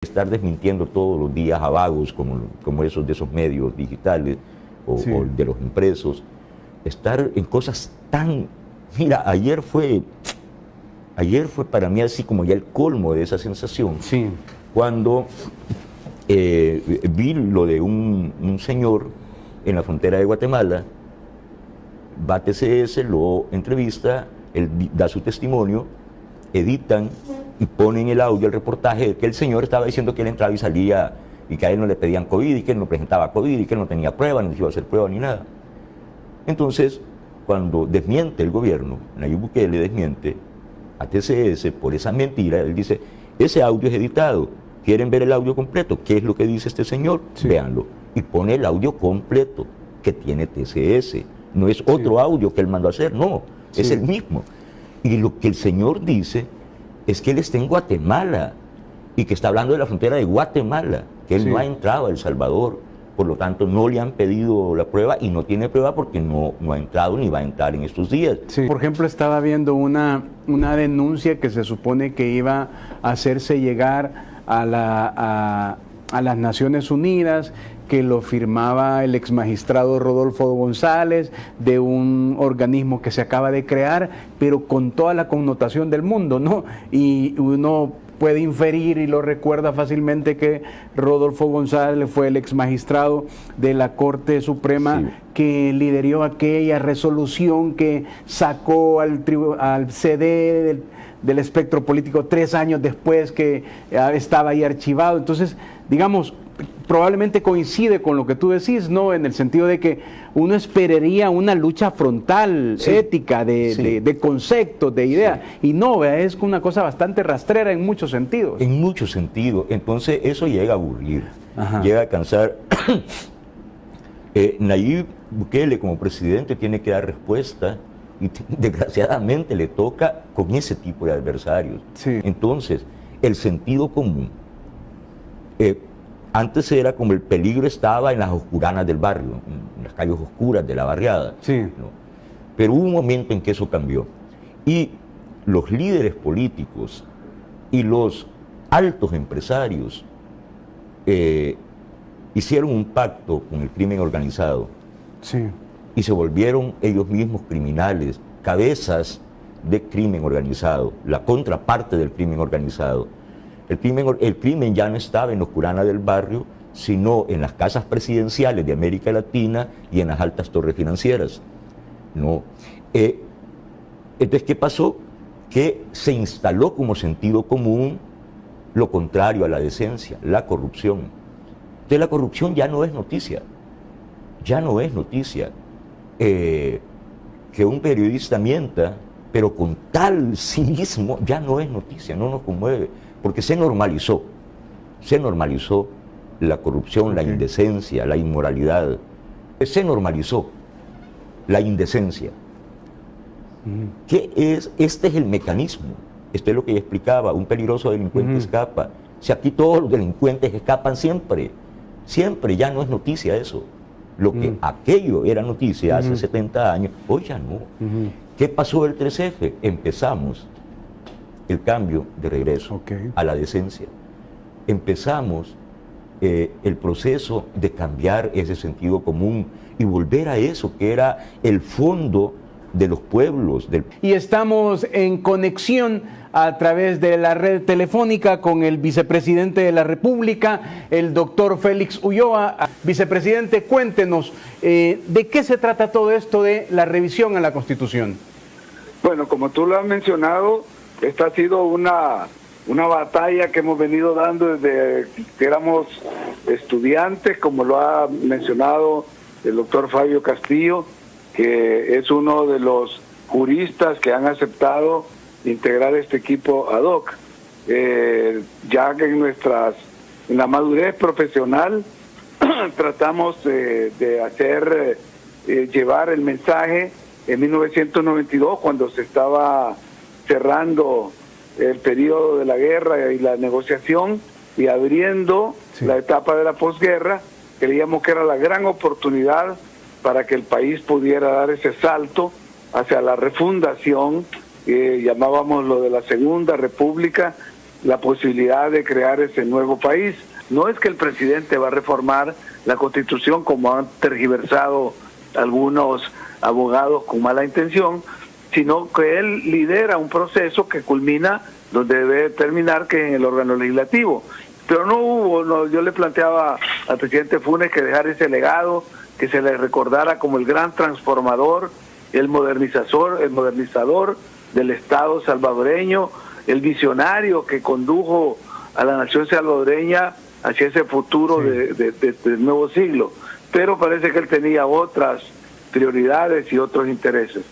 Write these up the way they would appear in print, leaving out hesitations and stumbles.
estar desmintiendo todos los días a vagos como esos de esos medios digitales o de los impresos, estar en cosas tan... Mira, ayer fue para mí así como ya el colmo de esa sensación, cuando vi lo de un señor en la frontera de Guatemala, va a TCS, lo entrevista, él da su testimonio, editan y ponen el audio, el reportaje de que el señor estaba diciendo que él entraba y salía y que a él no le pedían COVID y que él no presentaba COVID y que él no tenía prueba, ni se iba a hacer prueba ni nada. Entonces, cuando desmiente el gobierno, Nayib Bukele desmiente a TCS por esa mentira, él dice, ese audio es editado, ¿quieren ver el audio completo? ¿Qué es lo que dice este señor? Véanlo. Y pone el audio completo que tiene TCS. No es otro audio que él mandó a hacer, no, es el mismo. Y lo que el señor dice es que él está en Guatemala y que está hablando de la frontera de Guatemala, que él no ha entrado a El Salvador, por lo tanto no le han pedido la prueba y no tiene prueba porque no ha entrado ni va a entrar en estos días. Por ejemplo, estaba viendo una denuncia que se supone que iba a hacerse llegar a las Naciones Unidas, que lo firmaba el exmagistrado Rodolfo González, de un organismo que se acaba de crear, pero con toda la connotación del mundo, ¿no? Y uno puede inferir y lo recuerda fácilmente que Rodolfo González fue el exmagistrado de la Corte Suprema que lideró aquella resolución que sacó al CD del espectro político 3 años después que estaba ahí archivado. Entonces, digamos, probablemente coincide con lo que tú decís, ¿no? En el sentido de que uno esperaría una lucha frontal, ética, de conceptos, de ideas, y no, es una cosa bastante rastrera en muchos sentidos. En muchos sentidos. Entonces eso llega a aburrir, llega a cansar. Nayib Bukele como presidente tiene que dar respuesta y desgraciadamente le toca con ese tipo de adversarios. Entonces, el sentido común, antes era como el peligro estaba en las oscuranas del barrio, en las calles oscuras de la barriada. ¿No? Pero hubo un momento en que eso cambió. Y los líderes políticos y los altos empresarios hicieron un pacto con el crimen organizado. Y se volvieron ellos mismos criminales, cabezas de crimen organizado, la contraparte del crimen organizado. El crimen ya no estaba en la oscurana del barrio, sino en las casas presidenciales de América Latina y en las altas torres financieras. ¿No? Entonces, ¿qué pasó? Que se instaló como sentido común lo contrario a la decencia, la corrupción. Entonces, la corrupción ya no es noticia. Ya no es noticia. Que un periodista mienta, pero con tal cinismo, ya no es noticia, no nos conmueve. Porque se normalizó la corrupción, la indecencia, la inmoralidad. Se normalizó la indecencia. ¿Qué es? Este es el mecanismo. Esto es lo que yo explicaba, un peligroso delincuente escapa. Si aquí todos los delincuentes escapan siempre, ya no es noticia eso. Lo que aquello era noticia hace 70 años, hoy ya no. ¿Qué pasó el 3F? Empezamos el cambio de regreso a la decencia. Empezamos el proceso de cambiar ese sentido común y volver a eso que era el fondo de los pueblos. Y estamos en conexión a través de la red telefónica con el vicepresidente de la República, el doctor Félix Ulloa. Vicepresidente, cuéntenos, ¿de qué se trata todo esto de la revisión a la Constitución? Bueno, como tú lo has mencionado, esta ha sido una batalla que hemos venido dando desde que éramos estudiantes, como lo ha mencionado el doctor Fabio Castillo, que es uno de los juristas que han aceptado integrar este equipo ad hoc. Ya que en la madurez profesional tratamos de llevar el mensaje en 1992, cuando se estaba cerrando el periodo de la guerra y la negociación y abriendo la etapa de la posguerra. Creíamos que era la gran oportunidad para que el país pudiera dar ese salto hacia la refundación, llamábamos lo de la Segunda República, la posibilidad de crear ese nuevo país. No es que el presidente va a reformar la Constitución como han tergiversado algunos abogados con mala intención, sino que él lidera un proceso que culmina donde debe terminar, que es en el órgano legislativo. Pero yo le planteaba al presidente Funes que dejara ese legado, que se le recordara como el gran transformador, el modernizador del Estado salvadoreño, el visionario que condujo a la nación salvadoreña hacia ese futuro del nuevo siglo. Pero parece que él tenía otras prioridades y otros intereses.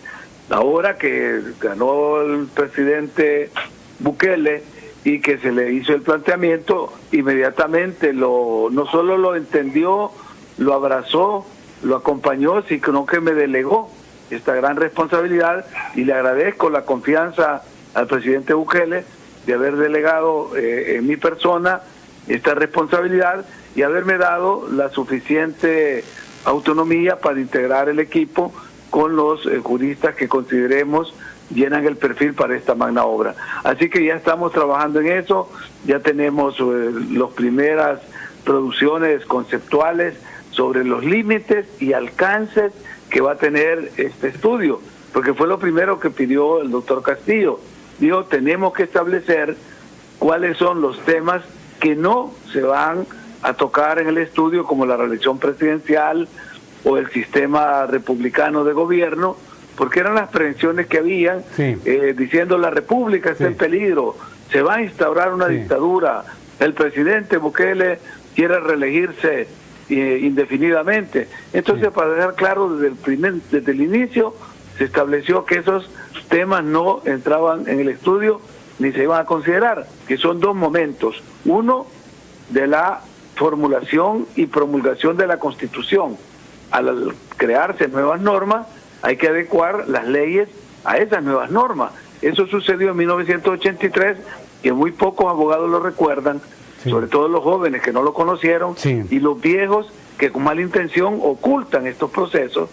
Ahora que ganó el presidente Bukele y que se le hizo el planteamiento, inmediatamente no solo lo entendió, lo abrazó, lo acompañó, sino que me delegó esta gran responsabilidad, y le agradezco la confianza al presidente Bukele de haber delegado en mi persona esta responsabilidad y haberme dado la suficiente autonomía para integrar el equipo con los juristas que consideremos llenan el perfil para esta magna obra. Así que ya estamos trabajando en eso, ya tenemos las primeras producciones conceptuales sobre los límites y alcances que va a tener este estudio, porque fue lo primero que pidió el doctor Castillo. Dijo, tenemos que establecer cuáles son los temas que no se van a tocar en el estudio, como la reelección presidencial o el sistema republicano de gobierno, porque eran las prevenciones que habían, diciendo la república está en peligro, se va a instaurar una dictadura, el presidente Bukele quiere reelegirse indefinidamente. Entonces, para dejar claro desde el inicio, se estableció que esos temas no entraban en el estudio ni se iban a considerar, que son dos momentos. Uno, de la formulación y promulgación de la Constitución. Al crearse nuevas normas, hay que adecuar las leyes a esas nuevas normas. Eso sucedió en 1983, que muy pocos abogados lo recuerdan, sobre todo los jóvenes que no lo conocieron, y los viejos que con mala intención ocultan estos procesos,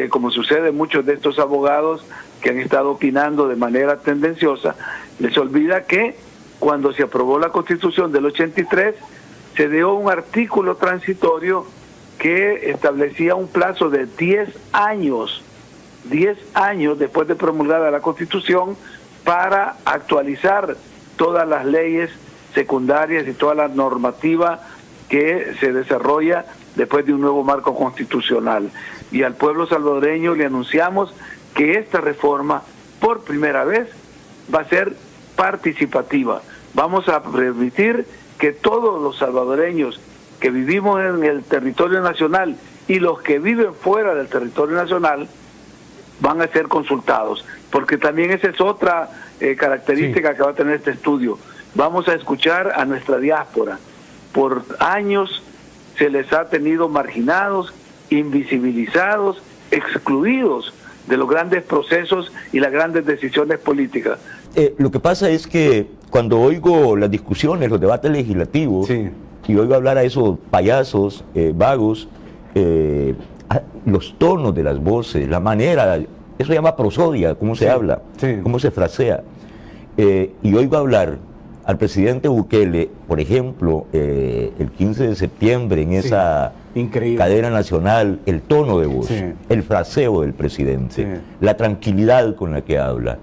como sucede en muchos de estos abogados que han estado opinando de manera tendenciosa. Les olvida que cuando se aprobó la Constitución del 83, se dio un artículo transitorio que establecía un plazo de 10 años después de promulgada la Constitución, para actualizar todas las leyes secundarias y toda la normativa que se desarrolla después de un nuevo marco constitucional. Y al pueblo salvadoreño le anunciamos que esta reforma, por primera vez, va a ser participativa. Vamos a permitir que todos los salvadoreños que vivimos en el territorio nacional y los que viven fuera del territorio nacional van a ser consultados, porque también esa es otra característica que va a tener este estudio. Vamos a escuchar a nuestra diáspora. Por años se les ha tenido marginados, invisibilizados, excluidos de los grandes procesos y las grandes decisiones políticas. Lo que pasa es que cuando oigo las discusiones, los debates legislativos, y oigo hablar a esos payasos vagos, los tonos de las voces, la manera, eso se llama prosodia, cómo se habla, cómo se frasea, y oigo hablar al presidente Bukele, por ejemplo, el 15 de septiembre en esa cadena nacional, el tono de voz, el fraseo del presidente, la tranquilidad con la que habla,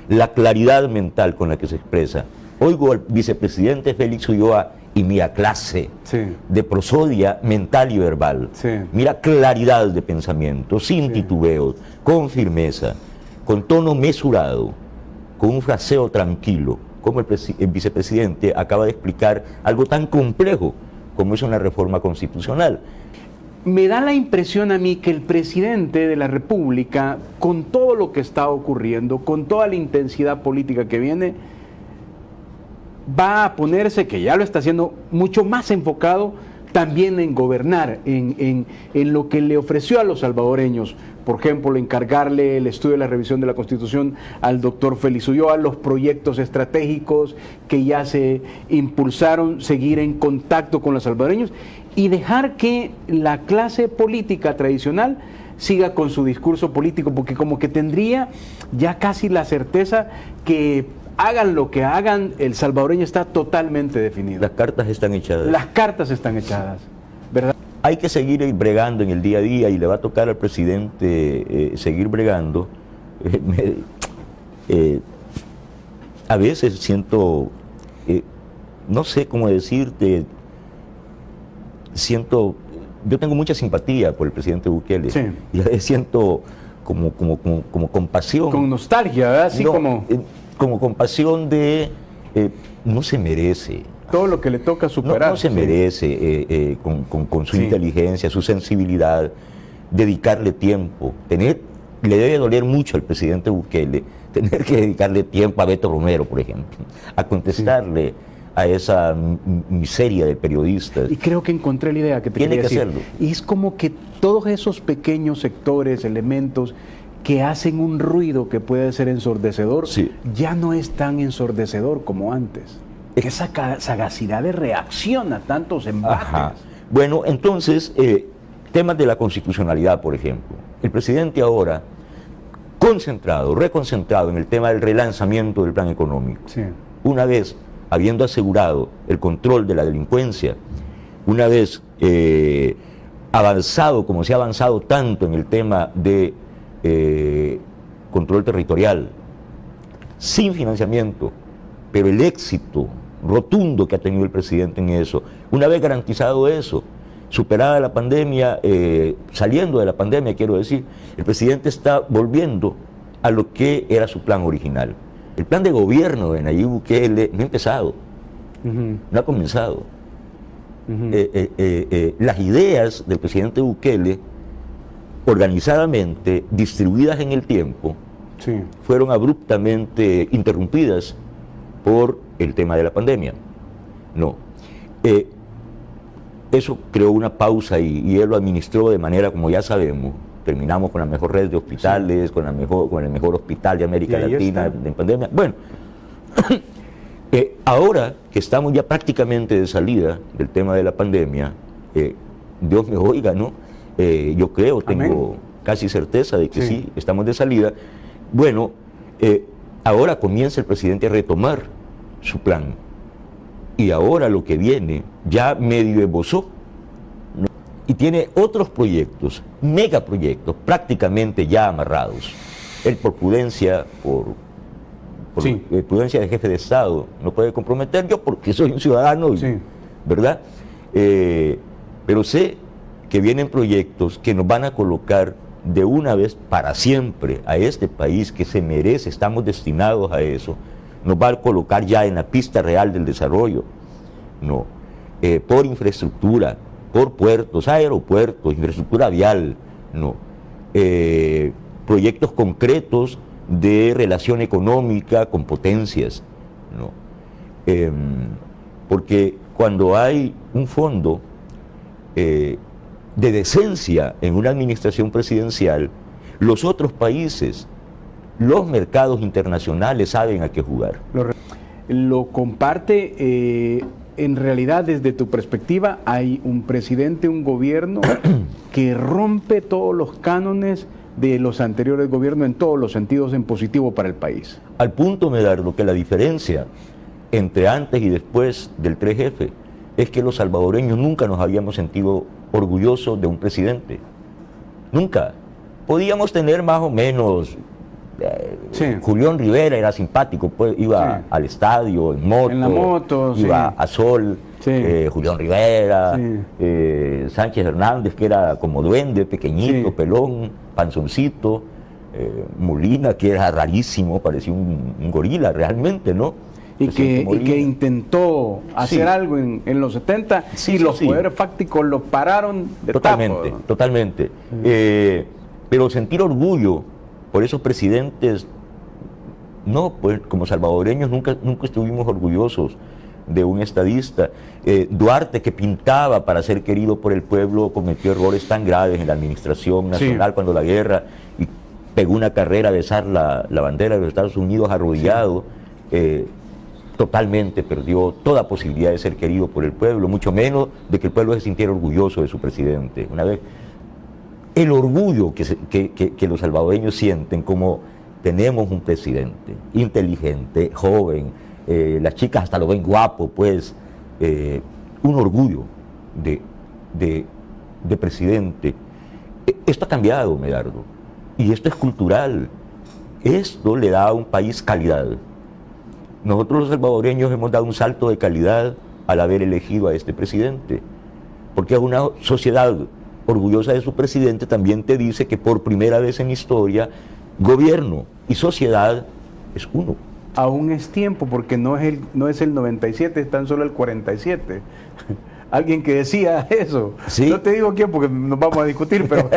la claridad mental con la que se expresa. Oigo al vicepresidente Félix Ulloa y mira clase de prosodia mental y verbal, mira claridad de pensamiento, sin titubeos, con firmeza, con tono mesurado, con un fraseo tranquilo, como el vicepresidente acaba de explicar algo tan complejo como es una reforma constitucional. Me da la impresión a mí que el presidente de la República, con todo lo que está ocurriendo, con toda la intensidad política que viene, va a ponerse, que ya lo está haciendo, mucho más enfocado también en gobernar, en lo que le ofreció a los salvadoreños. Por ejemplo, encargarle el estudio de la revisión de la Constitución al doctor Félix Ulloa, los proyectos estratégicos que ya se impulsaron, seguir en contacto con los salvadoreños y dejar que la clase política tradicional siga con su discurso político, porque como que tendría ya casi la certeza que hagan lo que hagan, el salvadoreño está totalmente definido. Las cartas están echadas. Las cartas están echadas, ¿verdad? Hay que seguir bregando en el día a día y le va a tocar al presidente seguir bregando. A veces siento, no sé cómo decirte, yo tengo mucha simpatía por el presidente Bukele, Sí. y a veces siento como compasión. Con nostalgia, ¿verdad? Así No, como compasión de, no se merece. todo lo que le toca superar. No se sí. merece con su Sí. inteligencia, su sensibilidad, dedicarle tiempo. Le debe doler mucho al presidente Bukele tener que dedicarle tiempo a Beto Romero, por ejemplo, a contestarle a esa miseria de periodistas. Y creo que encontré la idea que te Tiene quería que decir. hacerlo. Y es como que todos esos pequeños sectores, elementos que hacen un ruido que puede ser ensordecedor, Sí. ya no es tan ensordecedor como antes. Esa sagacidad de reacción a tantos embates. Ajá. Bueno, entonces, temas de la constitucionalidad, por ejemplo. El presidente ahora, reconcentrado en el tema del relanzamiento del plan económico. Sí. Una vez habiendo asegurado el control de la delincuencia, una vez avanzado, como se ha avanzado tanto en el tema de control territorial, sin financiamiento, pero el éxito rotundo que ha tenido el presidente en eso, una vez garantizado eso, superada la pandemia, saliendo de la pandemia, quiero decir, el presidente está volviendo a lo que era su plan original. El plan de gobierno de Nayib Bukele no ha empezado, Ujú, no ha comenzado. ujú. Las ideas del presidente Bukele, organizadamente, distribuidas en el tiempo, Sí. fueron abruptamente interrumpidas por el tema de la pandemia. No. Eso creó una pausa y él lo administró de manera, como ya sabemos, terminamos con la mejor red de hospitales, con el mejor hospital de América Y ahí Latina está. en pandemia. Bueno, ahora que estamos ya prácticamente de salida del tema de la pandemia, Dios me oiga, ¿no? Yo creo, tengo Amén. casi certeza de que Sí. sí, estamos de salida. Bueno, ahora comienza el presidente a retomar su plan. Y ahora lo que viene ya medio esbozó, ¿no? Y tiene otros proyectos, megaproyectos, prácticamente ya amarrados. Él por prudencia, Sí. prudencia de jefe de Estado, no puede comprometer, yo porque soy un ciudadano, Sí. ¿verdad? Pero sé que vienen proyectos que nos van a colocar de una vez para siempre a este país que se merece, estamos destinados a eso, nos va a colocar ya en la pista real del desarrollo, no, por infraestructura, por puertos, aeropuertos, infraestructura vial, no, proyectos concretos de relación económica con potencias, no, porque cuando hay un fondo de decencia en una administración presidencial, los otros países, los mercados internacionales saben a qué jugar. Lo comparte, en realidad desde tu perspectiva hay un presidente, un gobierno que rompe todos los cánones de los anteriores gobiernos en todos los sentidos en positivo para el país. Al punto, Medardo, que la diferencia entre antes y después del 3F es que los salvadoreños nunca nos habíamos sentido orgullosos de un presidente. Nunca. Podíamos tener más o menos... Sí. Julián Rivera era simpático, pues iba Sí. al estadio en moto, En la moto, iba sí. a Sol, Sí. Julián Rivera, Sí. Sánchez Hernández, que era como duende, pequeñito, Sí. pelón, panzoncito, Molina, que era rarísimo, parecía un gorila realmente, ¿no? Y Presidente que Molina. intentó hacer Sí. algo en los 70 Sí, y sí, los sí. poderes fácticos lo pararon de Totalmente, tapo. totalmente. Pero sentir orgullo por esos presidentes, no, pues como salvadoreños nunca estuvimos orgullosos de un estadista. Duarte, que pintaba para ser querido por el pueblo, cometió errores tan graves en la administración nacional cuando la guerra, y pegó una carrera a besar la bandera de los Estados Unidos arrodillado. Totalmente perdió toda posibilidad de ser querido por el pueblo, mucho menos de que el pueblo se sintiera orgulloso de su presidente. Una vez, el orgullo que los salvadoreños sienten, como tenemos un presidente inteligente, joven, las chicas hasta lo ven guapo, pues, un orgullo de presidente. Esto ha cambiado, Medardo, y esto es cultural. Esto le da a un país calidad. Nosotros los salvadoreños hemos dado un salto de calidad al haber elegido a este presidente, porque a una sociedad orgullosa de su presidente también te dice que por primera vez en historia, gobierno y sociedad es uno. Aún es tiempo, porque no es el 97, es tan solo el 47. Alguien que decía eso, ¿Sí? No te digo quién porque nos vamos a discutir, pero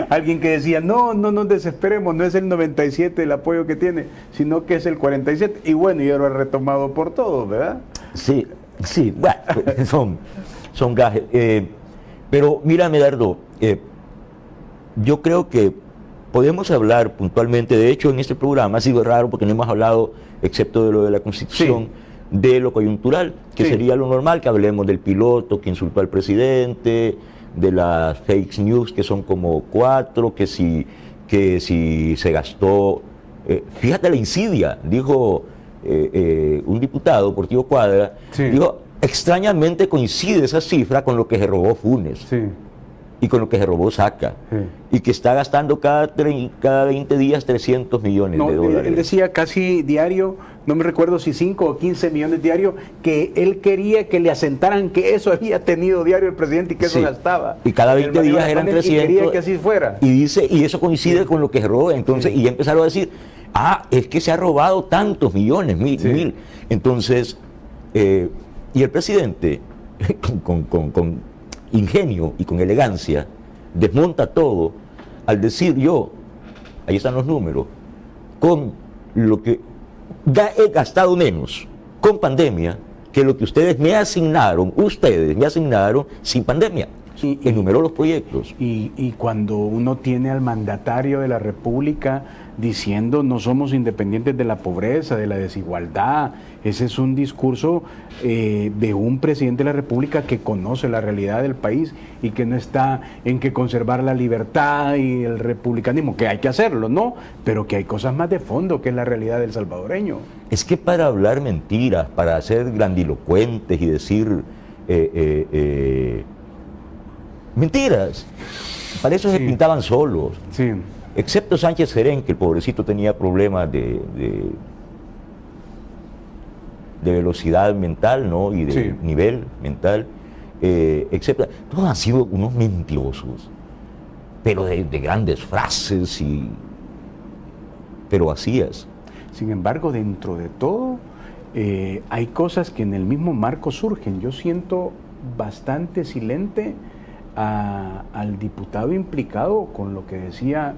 alguien que decía, no nos desesperemos, no es el 97 el apoyo que tiene, sino que es el 47, y bueno, yo lo he retomado por todos, ¿verdad? Sí, bueno, son gajes. Pero mira, Medardo, yo creo que podemos hablar puntualmente, de hecho en este programa ha sido raro porque no hemos hablado, excepto de lo de la Constitución, de lo coyuntural, que sería lo normal, que hablemos del piloto que insultó al presidente, de las fake news, que son como 4, que si se gastó, fíjate la insidia, dijo un diputado, Portillo Cuadra, dijo, extrañamente coincide esa cifra con lo que se robó Funes. Y con lo que se robó Saca, y que está gastando cada 20 días 300 millones de dólares. Él decía casi diario, no me recuerdo si 5 o 15 millones diarios, que él quería que le asentaran que eso había tenido diario el presidente y que eso gastaba. Y cada 20 días eran 300. Y quería que así fuera. Y dice, y eso coincide con lo que se robó. Entonces, y ya empezaron a decir, es que se ha robado tantos millones, mil. Entonces, y el presidente, con ingenio y con elegancia, desmonta todo al decir ahí están los números, con lo que he gastado menos con pandemia que lo que ustedes me asignaron sin pandemia. Enumeró los proyectos. Y cuando uno tiene al mandatario de la República diciendo no somos independientes de la pobreza, de la desigualdad, ese es un discurso de un presidente de la República que conoce la realidad del país y que no está en que conservar la libertad y el republicanismo, que hay que hacerlo, ¿no? Pero que hay cosas más de fondo, que es la realidad del salvadoreño. Es que para hablar mentiras, para ser grandilocuentes y decir mentiras, para eso se pintaban solos. Excepto Sánchez Serén, que el pobrecito tenía problemas de velocidad mental, ¿no? Y de nivel mental, etcétera. Todos han sido unos mentirosos, pero de grandes frases, pero vacías. Sin embargo, dentro de todo, hay cosas que en el mismo marco surgen. Yo siento bastante silente al diputado implicado con lo que decía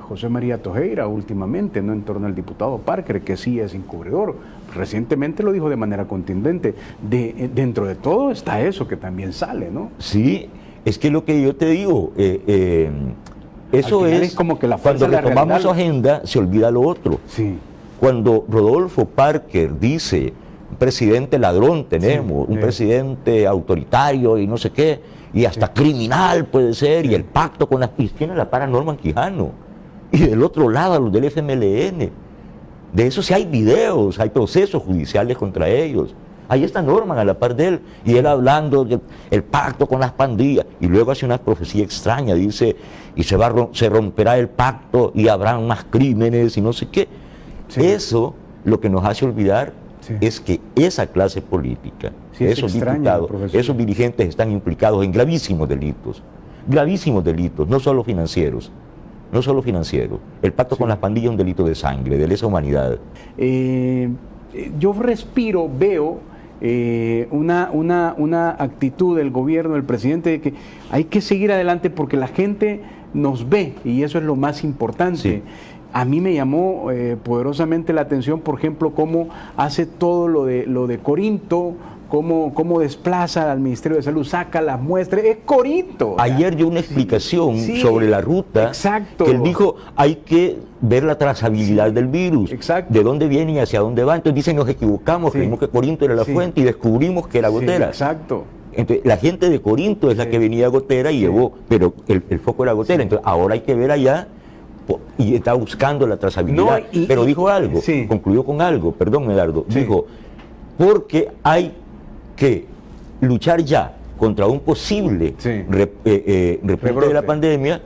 José María Tojeira últimamente, ¿no? En torno al diputado Parker, que sí es encubridor. Recientemente lo dijo de manera contundente. Dentro de todo está eso que también sale, ¿no? Sí, es que lo que yo te digo, eso es como que cuando retomamos su agenda se olvida lo otro. Cuando Rodolfo Parker dice, un presidente ladrón tenemos, un presidente autoritario y no sé qué, y hasta criminal puede ser, y el pacto con las... Y tiene la para Norman Quijano, y del otro lado a los del FMLN. De eso sí hay videos, hay procesos judiciales contra ellos. Ahí está Norman a la par de él, y él hablando del pacto con las pandillas, y luego hace una profecía extraña, dice, y se romperá el pacto y habrán más crímenes y no sé qué. Eso lo que nos hace olvidar es que esa clase política, esos diputados, esos dirigentes están implicados en gravísimos delitos, no solo financieros. El pacto con las pandillas es un delito de sangre, de lesa humanidad. Yo veo una actitud del gobierno, del presidente, de que hay que seguir adelante porque la gente nos ve y eso es lo más importante. A mí me llamó poderosamente la atención, por ejemplo, cómo hace todo lo de Corinto, cómo desplaza al Ministerio de Salud, saca las muestras, es Corinto. Ayer dio una explicación sobre la ruta, que él dijo, hay que ver la trazabilidad del virus, de dónde viene y hacia dónde va. Entonces dicen, nos equivocamos, creímos que Corinto era la fuente y descubrimos que era Gotera. Entonces, la gente de Corinto es la que venía a Gotera y llevó, pero el foco era Gotera. Entonces, ahora hay que ver allá y está buscando la trazabilidad. No, pero dijo algo, sí. concluyó con algo, perdón, Medardo, Sí. dijo, porque hay que luchar ya contra un posible Sí. repunte Rebrote. de la pandemia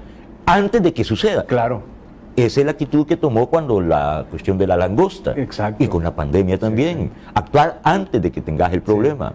antes de que suceda. Claro. Esa es la actitud que tomó cuando la cuestión de la langosta. Exacto. Y con la pandemia también. Actuar antes de que tengas el problema.